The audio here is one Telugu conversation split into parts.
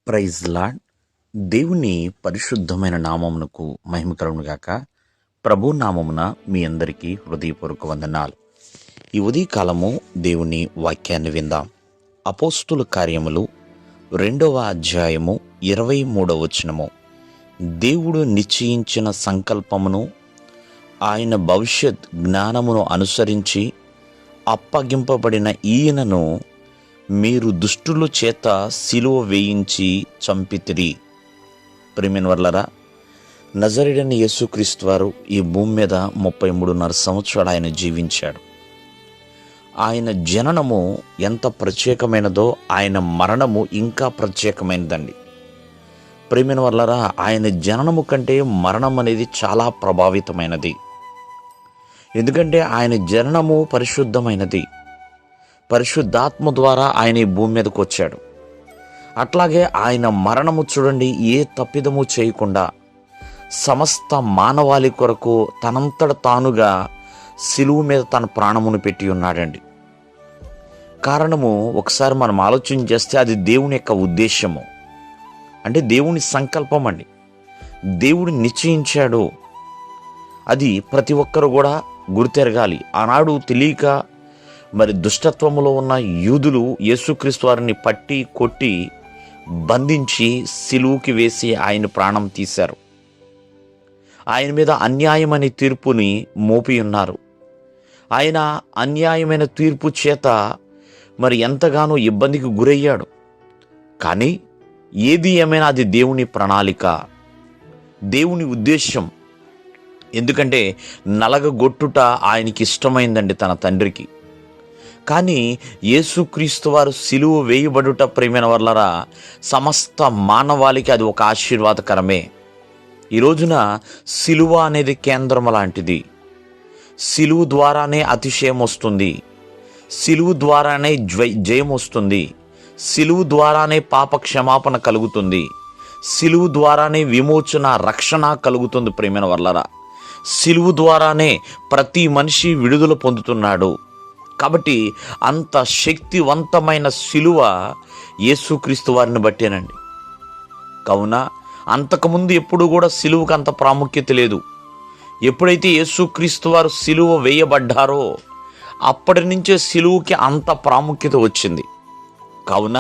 Praise lord. దేవుని పరిశుద్ధమైన నామమునకు మహిమ కలుగునుగాక. ప్రభు నామమున మీ అందరికీ హృదయపూర్వక వందనాలు. ఈ ఉదయకాలము దేవుని వాక్యాన్ని విందాం. అపోస్తుల కార్యములు 2వ అధ్యాయము 23వ వచనము. దేవుడు నిశ్చయించిన సంకల్పమును ఆయన భవిష్యత్ జ్ఞానమును అనుసరించి అప్పగింపబడిన ఈయనను మీరు దుష్టుల చేత సిలువ వేయించి చంపితిరి. ప్రియమైన వర్లరా, నజరేయుడైన యేసుక్రీస్తు వారు ఈ భూమి మీద 33.5 సంవత్సరాలు ఆయన జీవించాడు. ఆయన జననము ఎంత ప్రత్యేకమైనదో ఆయన మరణము ఇంకా ప్రత్యేకమైనదండి. ప్రియమైన వర్లరా, ఆయన జననము కంటే మరణం అనేది చాలా ప్రభావితమైనది. ఎందుకంటే ఆయన జననము పరిశుద్ధమైనది. పరిశుద్ధాత్మ ద్వారా ఆయన ఈ భూమి మీదకు వచ్చాడు. అట్లాగే ఆయన మరణము చూడండి, ఏ తప్పిదము చేయకుండా సమస్త మానవాళి కొరకు తనంతట తానుగా సిలువ మీద తన ప్రాణమును పెట్టి ఉన్నాడండి. కారణము ఒకసారి మనం ఆలోచన చేస్తే అది దేవుని యొక్క ఉద్దేశము, అంటే దేవుని సంకల్పం అండి. దేవుడు నిశ్చయించాడు. అది ప్రతి ఒక్కరు కూడా గుర్తెరగాలి. ఆనాడు తెలియక మరి దుష్టత్వములో ఉన్న యూదులు యేసుక్రీస్తు వారిని పట్టి కొట్టి బంధించి సిలువుకి వేసి ఆయన ప్రాణం తీశారు. ఆయన మీద అన్యాయమనే తీర్పుని మోపి ఉన్నారు. ఆయన అన్యాయమైన తీర్పు చేత మరి ఎంతగానో ఇబ్బందికి గురయ్యాడు. కానీ ఏది ఏమైనా అది దేవుని ప్రణాళిక, దేవుని ఉద్దేశం. ఎందుకంటే నలగగొట్టుట ఆయనకి ఇష్టమైందండి తన తండ్రికి. కానీ యేసుక్రీస్తు వారు సిలువ వేయబడుట, ప్రియమైన వర్లరా, సమస్త మానవాళికి అది ఒక ఆశీర్వాదకరమే. ఈ రోజున సిలువ అనేది కేంద్రం లాంటిది. సిలువ ద్వారానే అతిశయం వస్తుంది, సిలువ ద్వారానే జయం వస్తుంది, సిలువ ద్వారానే పాప క్షమాపణ కలుగుతుంది, సిలువ ద్వారానే విమోచన రక్షణ కలుగుతుంది. ప్రియమైన వర్లరా, సిలువ ద్వారానే ప్రతి మనిషి విడుదల పొందుతున్నాడు. కాబట్టి అంత శక్తివంతమైన సిలువ యేసుక్రీస్తు వారిని బట్టేనండి. కావున అంతకుముందు ఎప్పుడు కూడా సిలువకు అంత ప్రాముఖ్యత లేదు. ఎప్పుడైతే యేసుక్రీస్తు వారు సిలువ వేయబడ్డారో అప్పటి నుంచే సిలువకి అంత ప్రాముఖ్యత వచ్చింది. కావున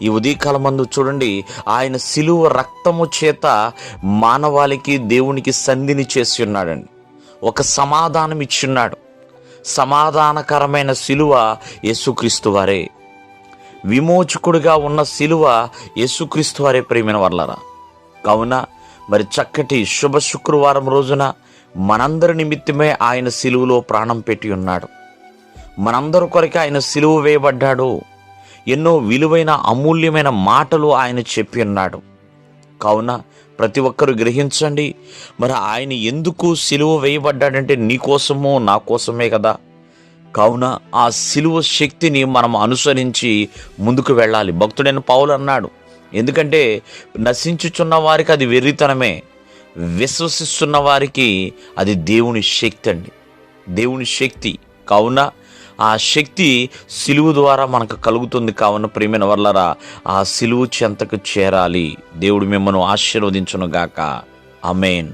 ఈ ఉదయకాలమందు చూడండి, ఆయన సిలువ రక్తము చేత మానవాళికి దేవునికి సంధిని చేసి ఉన్నాడండి. ఒక సమాధానం ఇచ్చున్నాడు. సమాధానకరమైన సిలువ యేసుక్రీస్తు వారే. విమోచకుడిగా ఉన్న సిలువ యేసుక్రీస్తు వారే. ప్రియమైన వర్లరా, కావున మరి చక్కటి శుభ శుక్రవారం రోజున మనందరి నిమిత్తమే ఆయన సిలువలో ప్రాణం పెట్టి ఉన్నాడు. మనందరి కొరకు ఆయన సిలువ వేయబడ్డాడు. ఎన్నో విలువైన అమూల్యమైన మాటలు ఆయన చెప్పి ఉన్నాడు. కావున ప్రతి ఒక్కరు గ్రహించండి, మరి ఆయన ఎందుకు సిలువ వేయబడ్డాడంటే నీ కోసమో నా కోసమే కదా. కావున ఆ సిలువ శక్తిని మనం అనుసరించి ముందుకు వెళ్ళాలి. భక్తుడైన పౌలు అన్నాడు, ఎందుకంటే నశించుచున్న వారికి అది వెర్రితనమే, విశ్వసిస్తున్న వారికి అది దేవుని శక్తి అండి, దేవుని శక్తి. కావున ఆ శక్తి సిలువ ద్వారా మనకు కలుగుతుంది. కావున ప్రియమైన వర్లరా, ఆ సిలువ చెంతకు చేరాలి. దేవుడు మిమ్మల్ని ఆశీర్వదించును గాక. ఆమేన్.